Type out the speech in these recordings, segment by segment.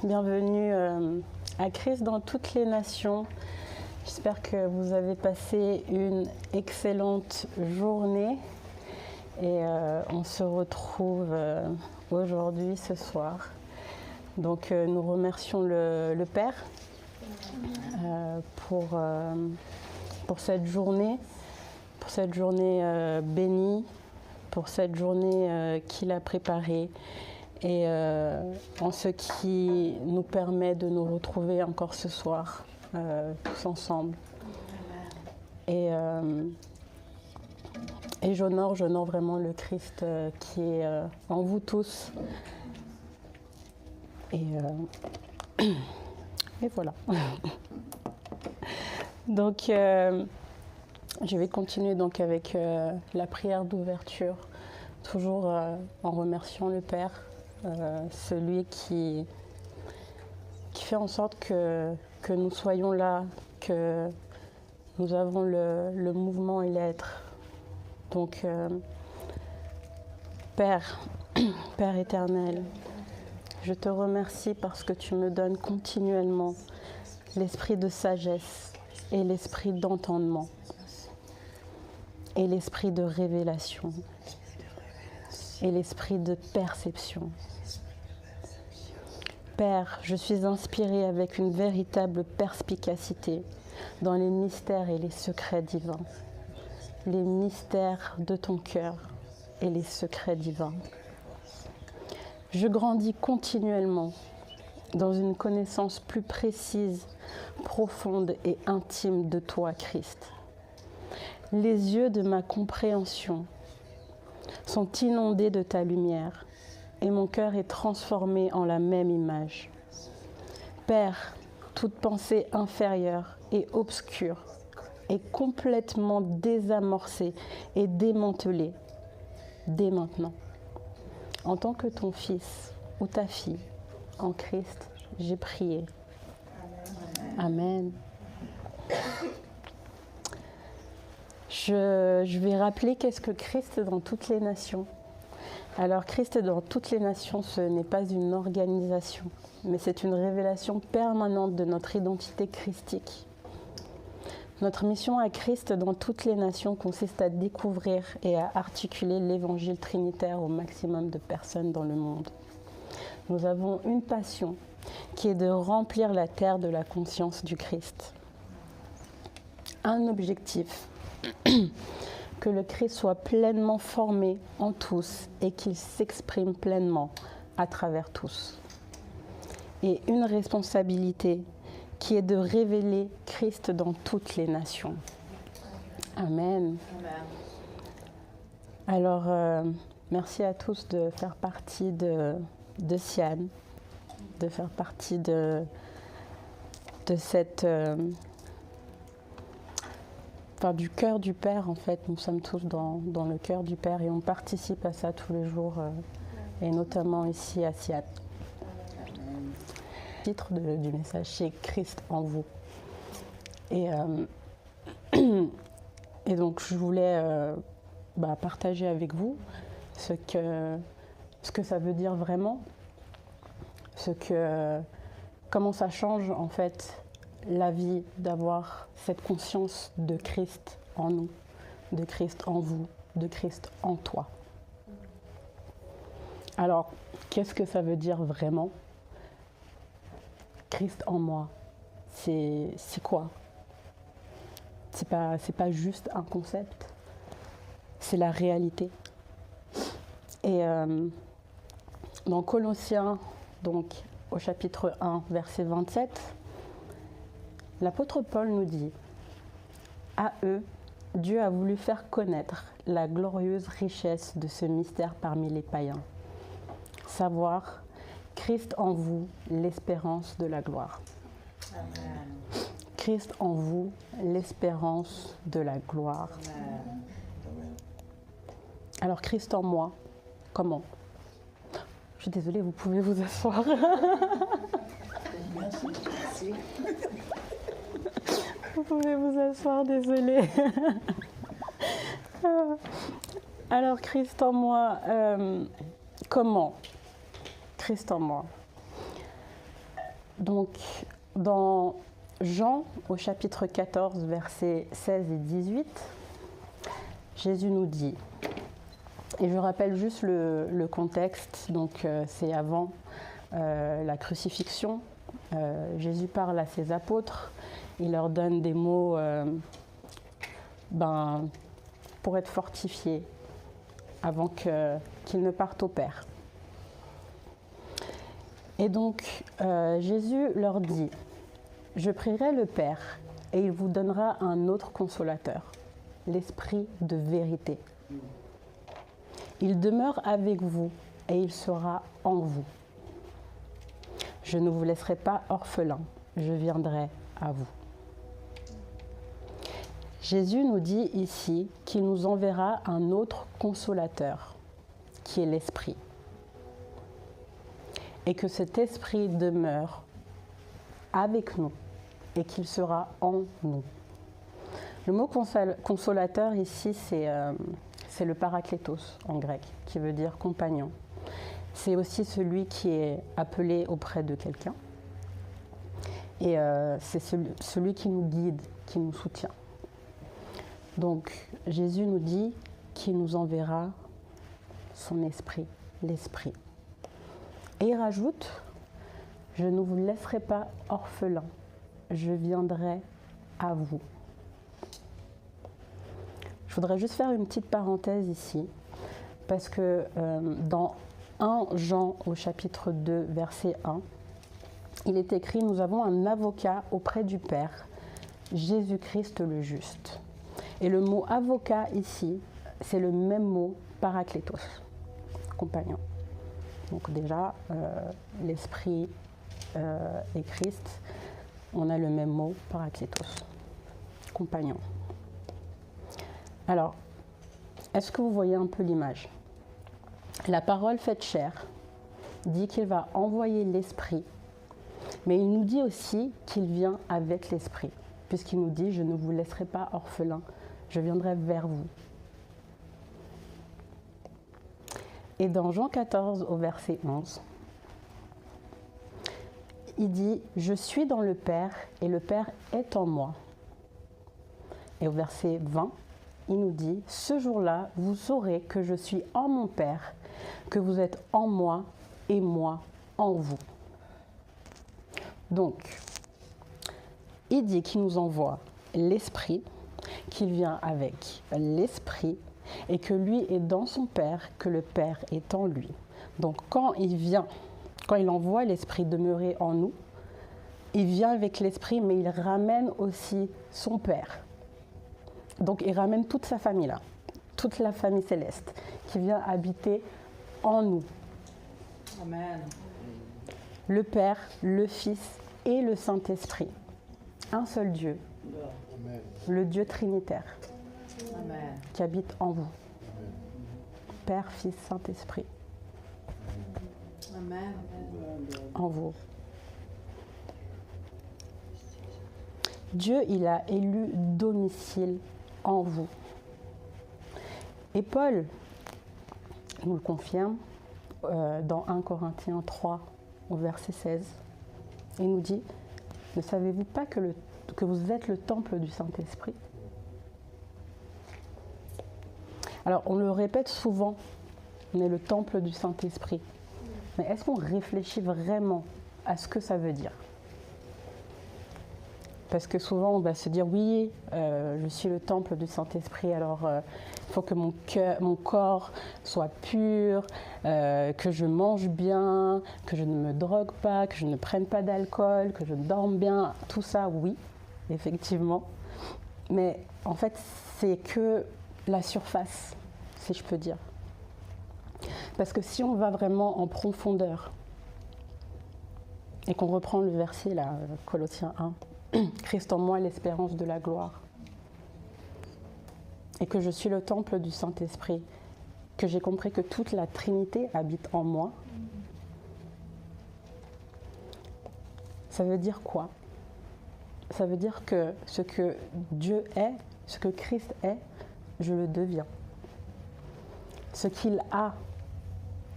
bienvenue à Christ dans toutes les nations. J'espère que vous avez passé une excellente journée et on se retrouve aujourd'hui, ce soir. Donc nous remercions le Père pour cette journée, bénie, pour cette journée qu'il a préparée. Et en ce qui nous permet de nous retrouver encore ce soir, tous ensemble. Et j'honore vraiment le Christ qui est en vous tous. Et voilà. Donc, je vais continuer donc avec la prière d'ouverture, toujours en remerciant le Père. Celui qui fait en sorte que nous soyons là, que nous avons le mouvement et l'être. Donc, Père éternel, je te remercie parce que tu me donnes continuellement l'esprit de sagesse et l'esprit d'entendement et l'esprit de révélation et l'esprit de perception. Père, je suis inspirée avec une véritable perspicacité dans les mystères et les secrets divins, les mystères de ton cœur et les secrets divins. Je grandis continuellement dans une connaissance plus précise, profonde et intime de toi, Christ. Les yeux de ma compréhension sont inondés de ta lumière et mon cœur est transformé en la même image. Père, toute pensée inférieure et obscure est complètement désamorcée et démantelée dès maintenant. En tant que ton fils ou ta fille, en Christ, j'ai prié. Amen. Je vais rappeler qu'est-ce que Christ dans toutes les nations. Alors Christ dans toutes les nations, ce n'est pas une organisation, mais c'est une révélation permanente de notre identité christique. Notre mission à Christ dans toutes les nations consiste à découvrir et à articuler l'évangile trinitaire au maximum de personnes dans le monde. Nous avons une passion qui est de remplir la terre de la conscience du Christ. Un objectif, que le Christ soit pleinement formé en tous et qu'il s'exprime pleinement à travers tous. Et une responsabilité qui est de révéler Christ dans toutes les nations. Amen. Alors, merci à tous de faire partie de Sian, de faire partie de cette... du cœur du Père, en fait. Nous sommes tous dans le cœur du Père et on participe à ça tous les jours, et notamment ici à Sian. Le titre du message, c'est Christ en vous. Et donc, je voulais partager avec vous ce que ça veut dire vraiment, comment ça change, en fait, la vie d'avoir cette conscience de Christ en nous, de Christ en vous, de Christ en toi. Alors, qu'est-ce que ça veut dire vraiment? Christ en moi, c'est quoi? C'est pas juste un concept, c'est la réalité. Et dans Colossiens, donc au chapitre 1, verset 27, l'apôtre Paul nous dit « À eux, Dieu a voulu faire connaître la glorieuse richesse de ce mystère parmi les païens, savoir Christ en vous, l'espérance de la gloire. » Christ en vous, l'espérance de la gloire. Alors Christ en moi, comment? Je suis désolée, vous pouvez vous asseoir. Merci. Vous pouvez vous asseoir, désolée. Alors, Christ en moi, comment? Christ en moi. Donc, dans Jean, au chapitre 14, versets 16 et 18, Jésus nous dit, et je rappelle juste le contexte, donc c'est avant la crucifixion, Jésus parle à ses apôtres, il leur donne des mots pour être fortifiés avant qu'ils ne partent au Père. Et donc, Jésus leur dit, « Je prierai le Père, et il vous donnera un autre consolateur, l'Esprit de vérité. Il demeure avec vous, et il sera en vous. Je ne vous laisserai pas orphelins, je viendrai à vous. » Jésus nous dit ici qu'il nous enverra un autre consolateur, qui est l'Esprit. Et que cet Esprit demeure avec nous et qu'il sera en nous. Le mot consolateur ici, c'est le paraklétos en grec, qui veut dire compagnon. C'est aussi celui qui est appelé auprès de quelqu'un. Et c'est celui qui nous guide, qui nous soutient. Donc Jésus nous dit qu'il nous enverra son esprit, l'Esprit. Et il rajoute, « Je ne vous laisserai pas orphelins, je viendrai à vous. » Je voudrais juste faire une petite parenthèse ici, parce que dans 1 Jean au chapitre 2, verset 1, il est écrit « Nous avons un avocat auprès du Père, Jésus-Christ le juste. » Et le mot avocat ici, c'est le même mot paraklétos, compagnon. Donc déjà, l'Esprit et Christ, on a le même mot, paraklétos, compagnon. Alors, est-ce que vous voyez un peu l'image? La parole faite chair dit qu'il va envoyer l'Esprit, mais il nous dit aussi qu'il vient avec l'Esprit, puisqu'il nous dit « Je ne vous laisserai pas orphelins, je viendrai vers vous. » Et dans Jean 14, au verset 11, il dit « Je suis dans le Père et le Père est en moi. » Et au verset 20, il nous dit « Ce jour-là, vous saurez que je suis en mon Père, que vous êtes en moi et moi en vous. » Donc, il dit qu'il nous envoie l'Esprit, qu'il vient avec l'Esprit, et que lui est dans son Père, que le Père est en lui. Donc quand il envoie l'Esprit demeurer en nous, il vient avec l'Esprit, mais il ramène aussi son Père. Donc il ramène toute sa famille là, toute la famille céleste, qui vient habiter en nous. Amen. Le Père, le Fils et le Saint-Esprit. Un seul Dieu, Amen. le Dieu trinitaire. Amen. Qui habite en vous. Père, Fils, Saint-Esprit. Amen. En vous. Dieu, il a élu domicile en vous. Et Paul nous le confirme dans 1 Corinthiens 3, au verset 16. Il nous dit, « Ne savez-vous pas que vous êtes le temple du Saint-Esprit ?» Alors, on le répète souvent, on est le temple du Saint-Esprit. Mais est-ce qu'on réfléchit vraiment à ce que ça veut dire? Parce que souvent, on va se dire, oui, je suis le temple du Saint-Esprit, alors il faut que mon corps soit pur, que je mange bien, que je ne me drogue pas, que je ne prenne pas d'alcool, que je dorme bien. Tout ça, oui, effectivement. Mais en fait, c'est que la surface, si je peux dire. Parce que si on va vraiment en profondeur, et qu'on reprend le verset là, Colossiens 1, Christ en moi, l'espérance de la gloire, et que je suis le temple du Saint-Esprit, que j'ai compris que toute la Trinité habite en moi, ça veut dire quoi? Ça veut dire que ce que Dieu est, ce que Christ est, je le deviens. Ce qu'il a,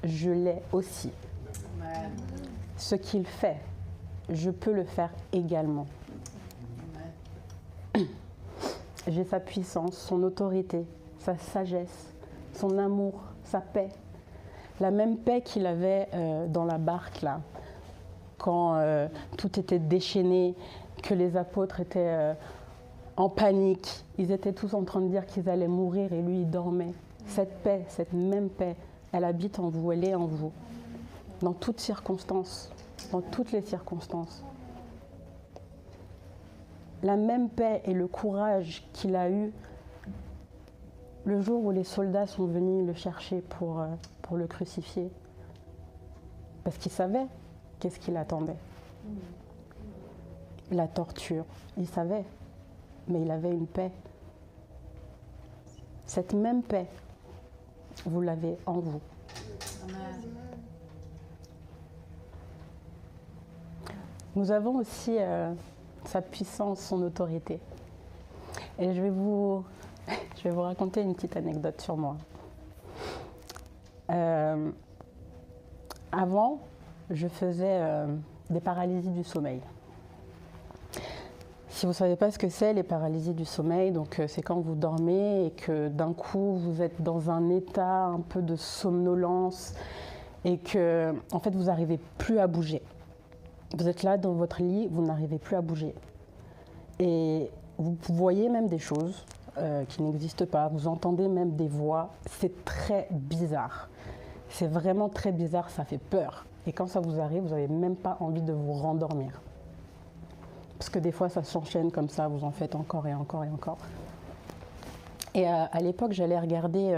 je l'ai aussi. Amen. Ce qu'il fait, je peux le faire également. J'ai sa puissance, son autorité, sa sagesse, son amour, sa paix. La même paix qu'il avait dans la barque, là, quand tout était déchaîné, que les apôtres étaient en panique. Ils étaient tous en train de dire qu'ils allaient mourir et lui, il dormait. Cette paix, cette même paix, elle habite en vous, elle est en vous. Dans toutes circonstances, dans toutes les circonstances. La même paix et le courage qu'il a eu le jour où les soldats sont venus le chercher pour le crucifier. Parce qu'il savait qu'est-ce qu'il attendait. La torture, il savait, mais il avait une paix. Cette même paix, vous l'avez en vous. Amen. Nous avons aussi sa puissance, son autorité. Et je vais vous raconter une petite anecdote sur moi. Avant, je faisais des paralysies du sommeil. Si vous ne savez pas ce que c'est, les paralysies du sommeil, donc c'est quand vous dormez et que d'un coup vous êtes dans un état un peu de somnolence et que en fait vous n'arrivez plus à bouger. Vous êtes là dans votre lit, vous n'arrivez plus à bouger. Et vous voyez même des choses qui n'existent pas, vous entendez même des voix. C'est très bizarre. C'est vraiment très bizarre, ça fait peur. Et quand ça vous arrive, vous n'avez même pas envie de vous rendormir. Parce que des fois, ça s'enchaîne comme ça, vous en faites encore et encore et encore. Et à l'époque, j'allais regarder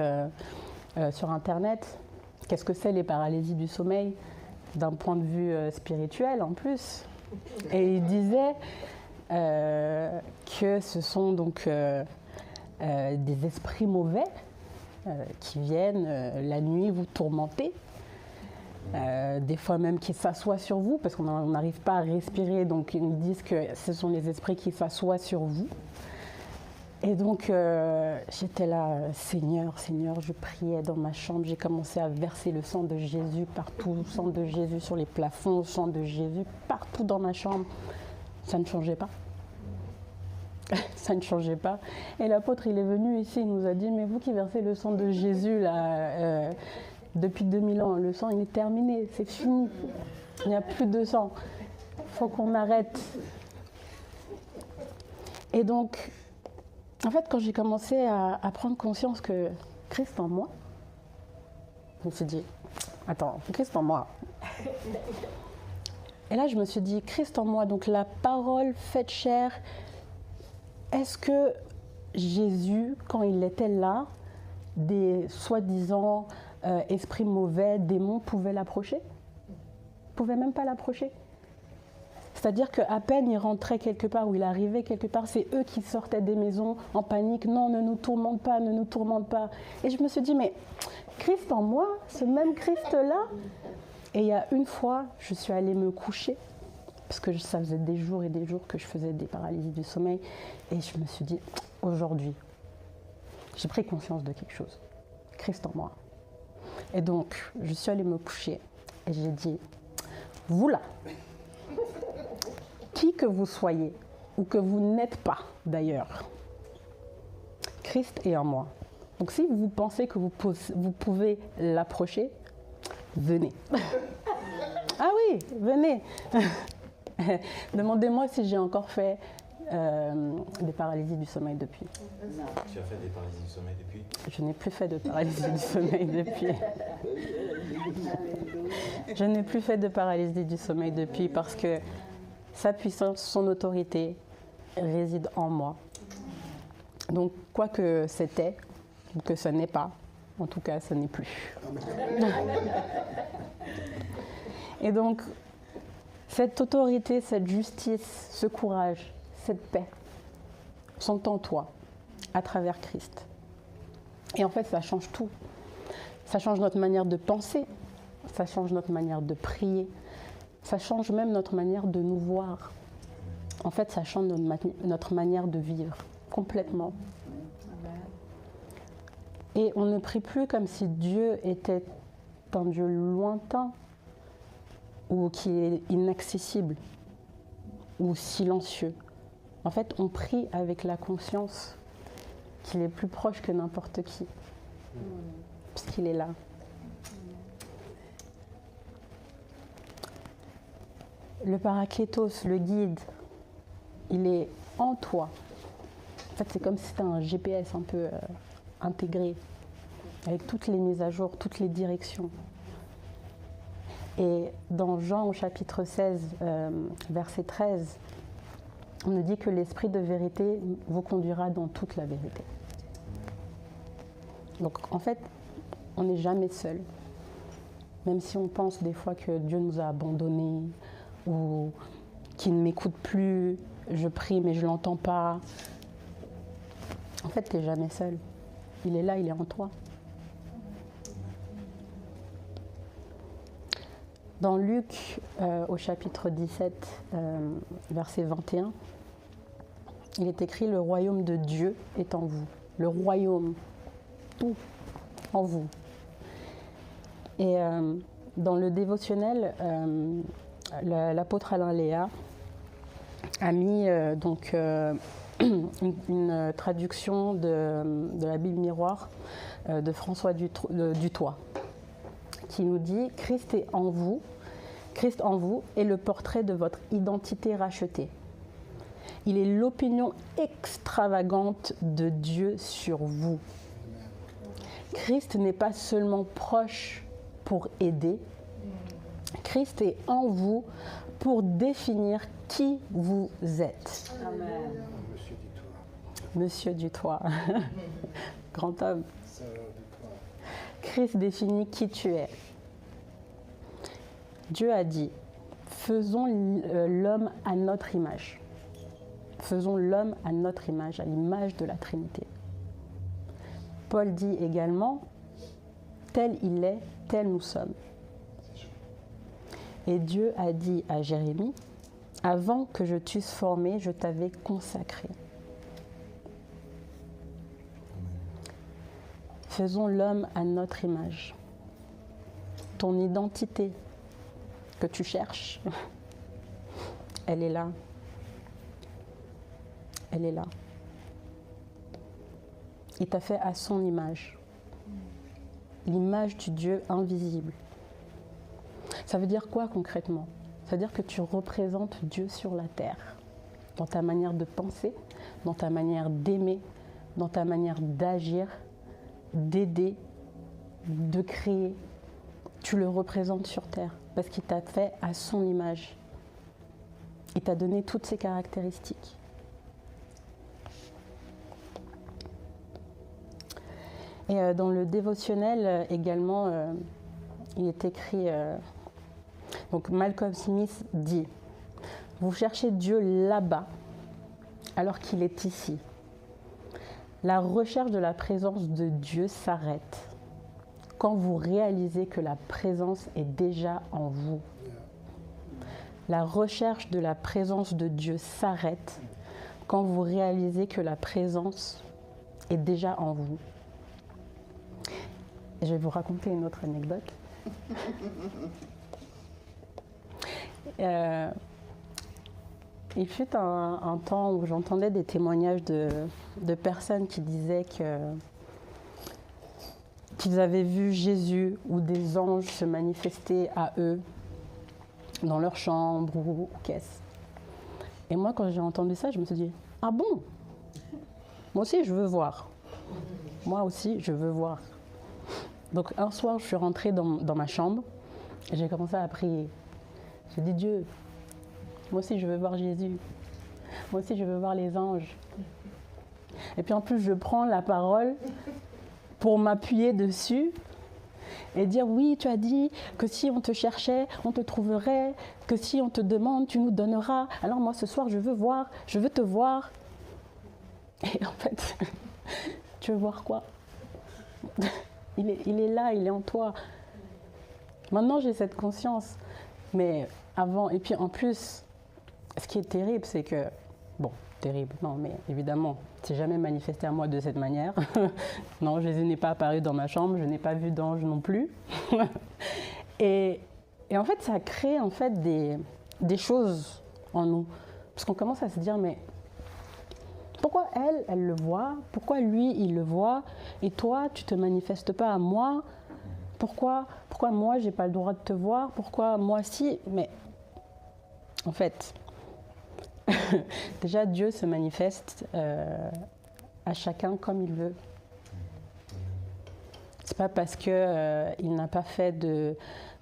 sur Internet qu'est-ce que c'est les paralysies du sommeil, d'un point de vue spirituel en plus. Et il disait que ce sont donc des esprits mauvais qui viennent la nuit vous tourmenter. Des fois même qui s'assoient sur vous parce qu'on n'arrive pas à respirer, donc ils nous disent que ce sont les esprits qui s'assoient sur vous. Et donc j'étais là, Seigneur, Seigneur, je priais dans ma chambre, j'ai commencé à verser le sang de Jésus partout, le sang de Jésus sur les plafonds, le sang de Jésus partout dans ma chambre. Ça ne changeait pas. Ça ne changeait pas. Et l'apôtre, il est venu ici, il nous a dit, mais vous qui versez le sang de Jésus là, depuis 2000 ans, le sang il est terminé, c'est fini. Il n'y a plus de sang. Il faut qu'on arrête. Et donc, en fait, quand j'ai commencé à prendre conscience que Christ en moi, je me suis dit, attends, Christ en moi. Et là, je me suis dit, Christ en moi, donc la parole faite chair, est-ce que Jésus, quand il était là, des soi-disant esprits mauvais, démons pouvaient l'approcher? Ils ne pouvaient même pas l'approcher. C'est-à-dire qu'à peine il rentrait quelque part ou il arrivait quelque part, c'est eux qui sortaient des maisons en panique. Non, ne nous tourmente pas, ne nous tourmente pas. Et je me suis dit, mais Christ en moi, ce même Christ-là. Et il y a une fois, je suis allée me coucher, parce que ça faisait des jours et des jours que je faisais des paralysies du sommeil. Et je me suis dit, aujourd'hui, j'ai pris conscience de quelque chose. Christ en moi. Et donc, je suis allée me coucher et j'ai dit, vous là, qui que vous soyez, ou que vous n'êtes pas d'ailleurs, Christ est en moi. Donc si vous pensez que vous pouvez l'approcher, venez. Ah oui, venez. Demandez-moi si j'ai encore fait des paralysies du sommeil depuis. Non. Tu as fait des paralysies du sommeil depuis? Je n'ai plus fait de paralysie du sommeil depuis. Je n'ai plus fait de paralysie du sommeil depuis parce que sa puissance, son autorité réside en moi. Donc, quoi que c'était, ou que ce n'est pas, en tout cas, ce n'est plus. Et donc, cette autorité, cette justice, ce courage, cette paix sont en toi, à travers Christ. Et en fait, ça change tout. Ça change notre manière de penser, ça change notre manière de prier, ça change même notre manière de nous voir. En fait, ça change notre manière de vivre, complètement. Et on ne prie plus comme si Dieu était un Dieu lointain ou qui est inaccessible. ou silencieux. En fait, on prie avec la conscience qu'il est plus proche que n'importe qui, parce qu'il est là. Le Parakletos, le guide, il est en toi. En fait, c'est comme si c'était un GPS un peu intégré, avec toutes les mises à jour, toutes les directions. Et dans Jean au chapitre 16, verset 13, on nous dit que l'esprit de vérité vous conduira dans toute la vérité. Donc en fait, on n'est jamais seul. Même si on pense des fois que Dieu nous a abandonnés ou qu'il ne m'écoute plus, je prie mais je ne l'entends pas. En fait, tu n'es jamais seul. Il est là, il est en toi. Dans Luc, au chapitre 17, verset 21, il est écrit « Le royaume de Dieu est en vous ». Le royaume, tout en vous. Et dans le dévotionnel, l'apôtre Alain Léa a mis une traduction de la Bible miroir de François Dutoit, qui nous dit « Christ en vous est le portrait de votre identité rachetée. Il est l'opinion extravagante de Dieu sur vous. Christ n'est pas seulement proche pour aider, Christ est en vous pour définir qui vous êtes. » Amen. Monsieur Dutoit, grand homme. Christ définit qui tu es. Dieu a dit, faisons l'homme à notre image. Faisons l'homme à notre image, à l'image de la Trinité. Paul dit également, tel il est, tel nous sommes. Et Dieu a dit à Jérémie, avant que je t'eusse formé, je t'avais consacré. Faisons l'homme à notre image. Ton identité que tu cherches, elle est là. Elle est là. Il t'a fait à son image. L'image du Dieu invisible. Ça veut dire quoi concrètement? Ça veut dire que tu représentes Dieu sur la terre, dans ta manière de penser, dans ta manière d'aimer, dans ta manière d'agir, d'aider, de créer. Tu le représentes sur terre parce qu'il t'a fait à son image. Il t'a donné toutes ses caractéristiques. Et dans le dévotionnel également, il est écrit, donc Malcolm Smith dit, vous cherchez Dieu là-bas alors qu'il est ici. La recherche de la présence de Dieu s'arrête quand vous réalisez que la présence est déjà en vous. La recherche de la présence de Dieu s'arrête quand vous réalisez que la présence est déjà en vous. Et je vais vous raconter une autre anecdote. Il fut un temps où j'entendais des témoignages de personnes qui disaient qu'ils avaient vu Jésus ou des anges se manifester à eux dans leur chambre ou qu'est-ce. Et moi, quand j'ai entendu ça, je me suis dit, ah bon? Moi aussi, je veux voir. Moi aussi, je veux voir. Donc un soir, je suis rentrée dans ma chambre et j'ai commencé à prier. J'ai dit, Dieu, moi aussi, je veux voir Jésus. Moi aussi, je veux voir les anges. Et puis en plus, je prends la parole pour m'appuyer dessus et dire, oui, tu as dit que si on te cherchait, on te trouverait, que si on te demande, tu nous donneras. Alors moi, ce soir, je veux voir, je veux te voir. Et en fait, tu veux voir quoi? Il est là, il est en toi. Maintenant, j'ai cette conscience. Mais avant, et puis en plus, ce qui est terrible, c'est que, bon, terrible, non, mais évidemment, c'est jamais manifesté à moi de cette manière. Non, Jésus n'est pas apparu dans ma chambre, je n'ai pas vu d'ange non plus. et en fait, ça crée en fait des choses en nous. Parce qu'on commence à se dire, mais pourquoi elle le voit? Pourquoi lui, il le voit? Et toi, tu ne te manifestes pas à moi? Pourquoi moi, j'ai pas le droit de te voir? Pourquoi moi, si? Mais en fait, déjà, Dieu se manifeste à chacun comme il veut. C'est pas parce que il n'a pas fait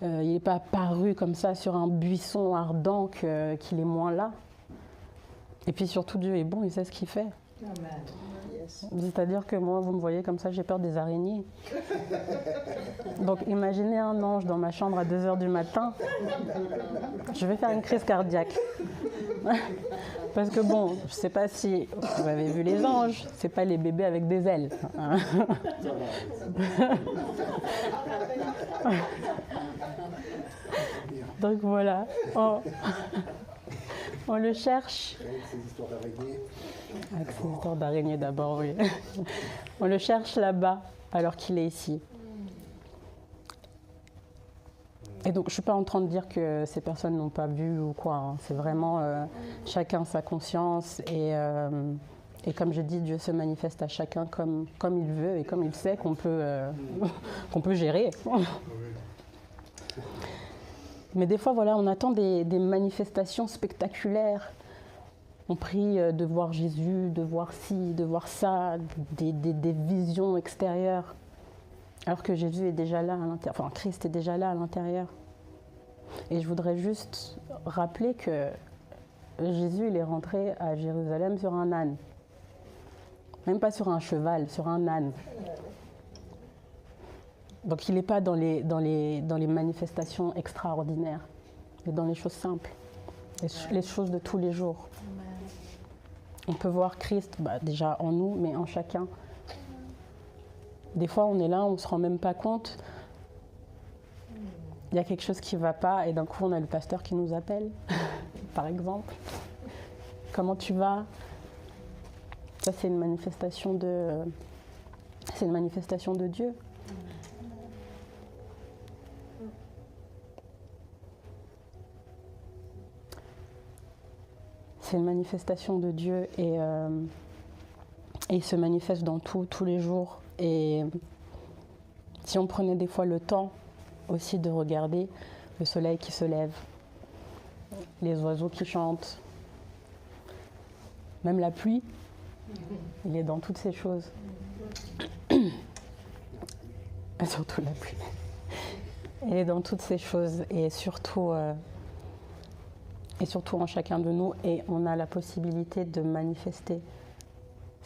il n'est pas apparu comme ça sur un buisson ardent qu'il est moins là. Et puis surtout, Dieu est bon, il sait ce qu'il fait. Amen. C'est-à-dire que moi, vous me voyez comme ça, j'ai peur des araignées. Donc imaginez un ange dans ma chambre à 2h du matin. Je vais faire une crise cardiaque. Parce que bon, je ne sais pas si vous avez vu les anges, c'est pas les bébés avec des ailes. Donc voilà, on le cherche. Avec ces histoires d'araignées. Avec ces histoires d'araignées d'abord, oui. On le cherche là-bas alors qu'il est ici. Et donc, je ne suis pas en train de dire que ces personnes n'ont pas vu ou quoi. Hein. C'est vraiment chacun sa conscience. Et comme je dis, Dieu se manifeste à chacun comme il veut et comme il sait qu'on peut, qu'on peut gérer. Mais des fois, voilà, on attend des manifestations spectaculaires. On prie de voir Jésus, de voir ci, de voir ça, des visions extérieures. Alors que Jésus est déjà là à l'intérieur, enfin Christ est déjà là à l'intérieur. Et je voudrais juste rappeler que Jésus, il est rentré à Jérusalem sur un âne. Même pas sur un cheval, sur un âne. Donc il n'est pas dans les manifestations extraordinaires, mais dans les choses simples, les choses de tous les jours. On peut voir Christ déjà en nous, mais en chacun. Des fois, on est là, on ne se rend même pas compte. Il y a quelque chose qui ne va pas et d'un coup, on a le pasteur qui nous appelle, par exemple. Comment tu vas? Ça, c'est une manifestation de Dieu. C'est une manifestation de Dieu et il se manifeste dans tous les jours. Et si on prenait des fois le temps aussi de regarder le soleil qui se lève, les oiseaux qui chantent, même la pluie, il est dans toutes ces choses. Surtout la pluie. Il est dans toutes ces choses et surtout en chacun de nous, et on a la possibilité de manifester.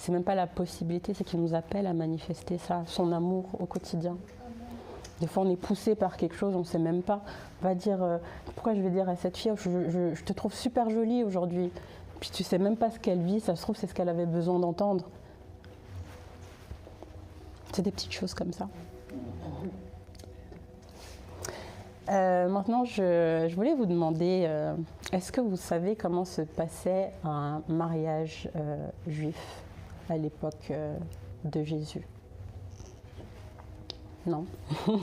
C'est même pas la possibilité, c'est qu'il nous appelle à manifester ça, son amour au quotidien. Des fois, on est poussé par quelque chose, on ne sait même pas. On va dire, pourquoi je vais dire à cette fille, je te trouve super jolie aujourd'hui. Puis tu sais même pas ce qu'elle vit, ça se trouve, c'est ce qu'elle avait besoin d'entendre. C'est des petites choses comme ça. Maintenant, je voulais vous demander, est-ce que vous savez comment se passait un mariage juif à l'époque de Jésus? Non. Je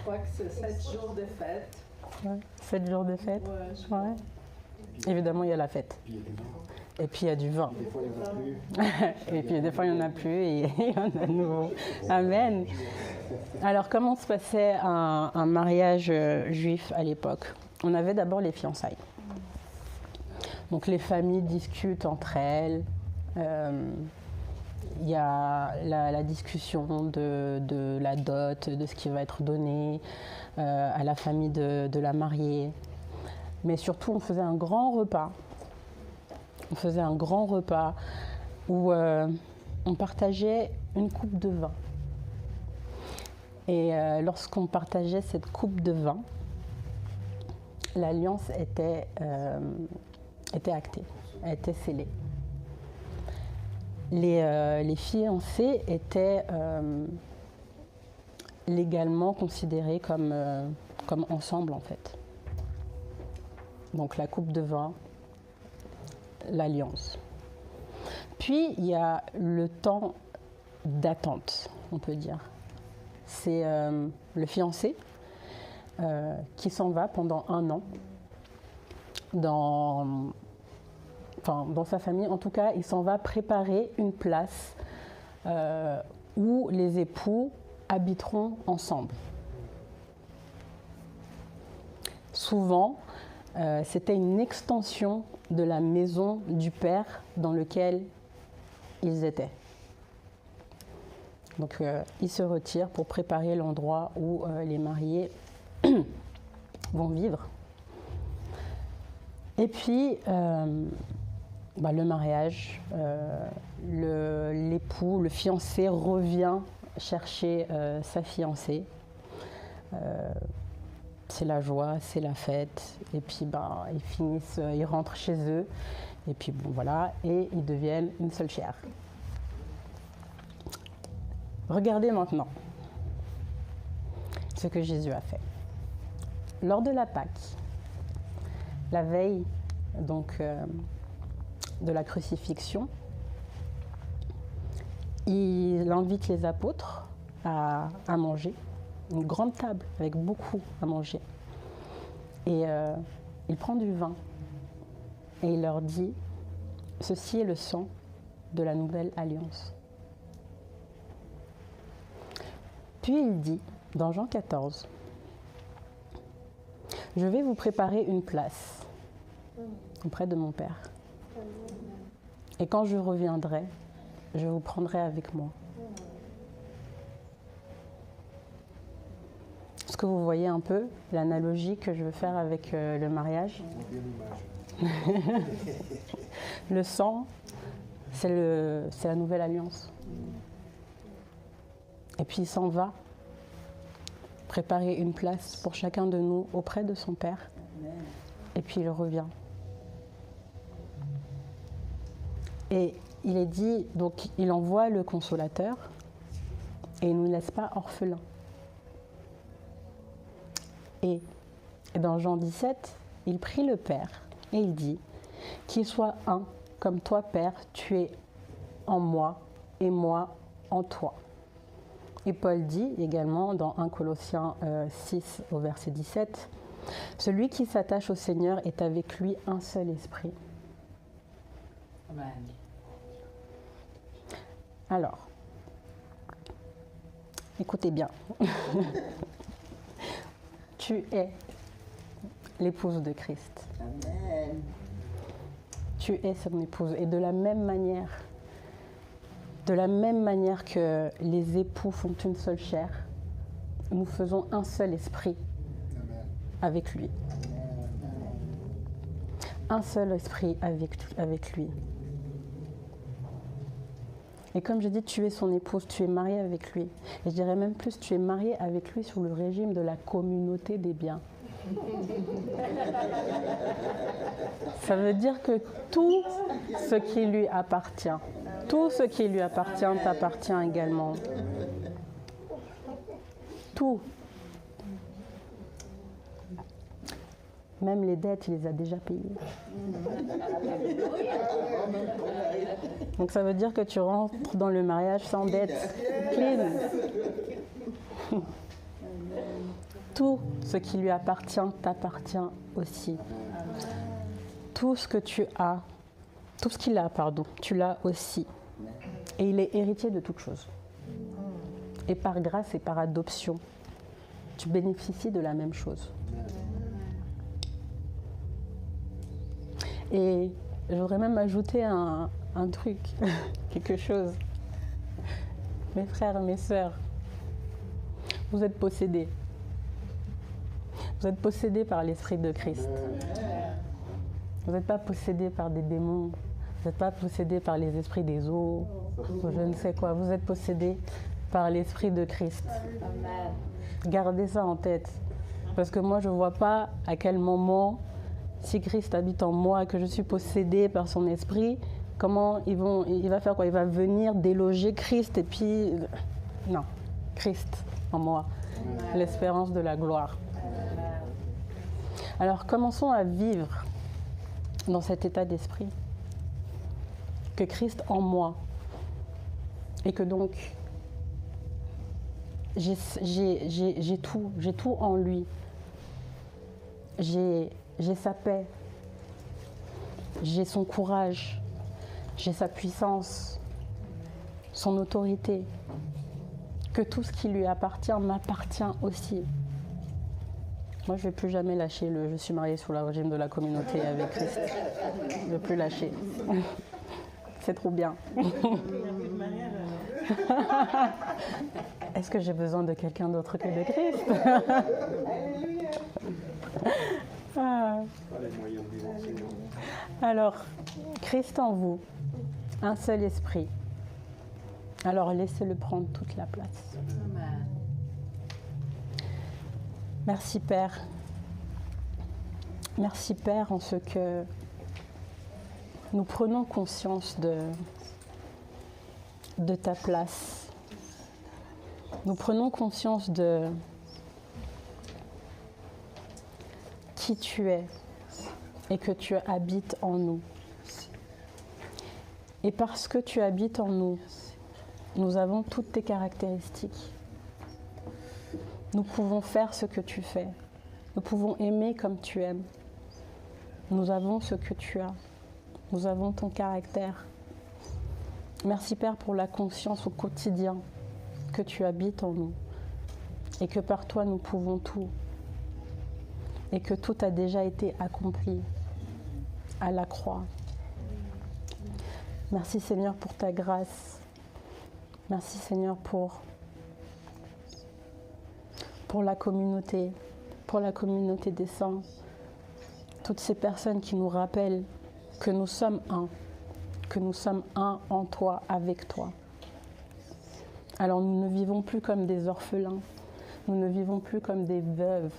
crois que c'est 7 jours de fête. Ouais. 7 jours de fête. Ouais, je crois. Ouais. Évidemment, il y a la fête. Et puis il y a du vin. Des fois, il n'y en a plus. Et puis des fois, il n'y en a plus et il y en a de nouveau. Amen. Alors, comment se passait un mariage juif à l'époque? On avait d'abord les fiançailles. Donc les familles discutent entre elles. Il y a la discussion de la dot, de ce qui va être donné à la famille de la mariée. Mais surtout, on faisait un grand repas. On faisait un grand repas où on partageait une coupe de vin. Et lorsqu'on partageait cette coupe de vin, l'alliance était actée, elle était scellée. Les fiancés étaient légalement considérés comme ensemble en fait. Donc la coupe de vin, l'alliance. Puis il y a le temps d'attente, on peut dire. C'est le fiancé qui s'en va pendant 1 an dans sa famille. En tout cas, il s'en va préparer une place où les époux habiteront ensemble. Souvent, c'était une extension de la maison du père dans lequel ils étaient. Donc, ils se retirent pour préparer l'endroit où les mariés vont vivre. Et puis, le mariage, l'époux, le fiancé revient chercher sa fiancée. C'est la joie, c'est la fête. Et puis, ils rentrent chez eux. Et puis, et ils deviennent une seule chair. Regardez maintenant ce que Jésus a fait. Lors de la Pâque, la veille de la crucifixion, il invite les apôtres à manger, une grande table avec beaucoup à manger. Et il prend du vin et il leur dit « Ceci est le sang de la nouvelle alliance ». Puis il dit, dans Jean 14, « Je vais vous préparer une place auprès de mon Père. Et quand je reviendrai, je vous prendrai avec moi. » Est-ce que vous voyez un peu l'analogie que je veux faire avec le mariage? Le sang, c'est la nouvelle alliance. Et puis il s'en va préparer une place pour chacun de nous auprès de son Père. Et puis il revient. Et il est dit, donc il envoie le consolateur et il ne nous laisse pas orphelins. Et dans Jean 17, il prie le Père et il dit qu'il soit un, comme toi Père, tu es en moi et moi en toi. Et Paul dit également dans 1 Colossiens 6 au verset 17, « Celui qui s'attache au Seigneur est avec lui un seul esprit. » Amen. Alors, écoutez bien. Tu es l'épouse de Christ. Amen. Tu es son épouse. Et de la même manière que les époux font une seule chair, nous faisons un seul esprit avec lui. Un seul esprit avec lui. Et comme je dis, tu es son épouse, tu es mariée avec lui. Et je dirais même plus, tu es mariée avec lui sous le régime de la communauté des biens. Ça veut dire que tout ce qui lui appartient, t'appartient également. Tout. Même les dettes, il les a déjà payées. Donc ça veut dire que tu rentres dans le mariage sans dette. Clean. Tout ce qui lui appartient t'appartient aussi. Tout ce que tu as, tout ce qu'il a, tu l'as aussi. Et il est héritier de toutes choses. Et par grâce et par adoption, tu bénéficies de la même chose. Et je voudrais même ajouter un truc, quelque chose. Mes frères, mes sœurs, vous êtes possédés. Vous êtes possédés par l'Esprit de Christ. Vous n'êtes pas possédés par des démons. Vous n'êtes pas possédés par les esprits des eaux, ou je ne sais quoi. Vous êtes possédés par l'Esprit de Christ. Gardez ça en tête. Parce que moi, je ne vois pas à quel moment, si Christ habite en moi, que je suis possédée par son esprit, comment il va faire quoi? Il va venir déloger Christ et puis... Non, Christ en moi, l'espérance de la gloire. Alors commençons à vivre dans cet état d'esprit. Que Christ en moi, et que donc j'ai tout en lui j'ai sa paix, j'ai son courage, j'ai sa puissance, son autorité, que tout ce qui lui appartient m'appartient aussi. Moi, je ne vais plus jamais lâcher le « je suis mariée sous le régime de la communauté avec Christ ». Je ne vais plus lâcher. C'est trop bien. Est-ce que j'ai besoin de quelqu'un d'autre que de Christ? Ah. Alors, Christ en vous, un seul esprit. Alors laissez-le prendre toute la place. Merci Père. Merci Père en ce que nous prenons conscience de ta place. Nous prenons conscience de qui tu es et que tu habites en nous. Et parce que tu habites en nous, nous avons toutes tes caractéristiques. Nous pouvons faire ce que tu fais. Nous pouvons aimer comme tu aimes. Nous avons ce que tu as. Nous avons ton caractère. Merci Père pour la conscience au quotidien que tu habites en nous et que par toi nous pouvons tout et que tout a déjà été accompli à la croix. Merci Seigneur pour ta grâce. Merci Seigneur pour la communauté des saints, toutes ces personnes qui nous rappellent que nous sommes un en toi, avec toi. Alors nous ne vivons plus comme des orphelins, nous ne vivons plus comme des veuves,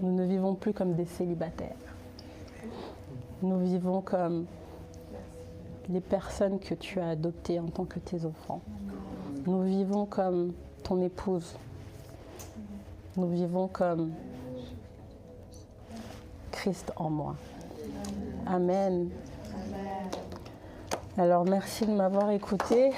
nous ne vivons plus comme des célibataires. Nous vivons comme les personnes que tu as adoptées en tant que tes enfants. Nous vivons comme ton épouse. Nous vivons comme Christ en moi. Amen. Alors merci de m'avoir écouté.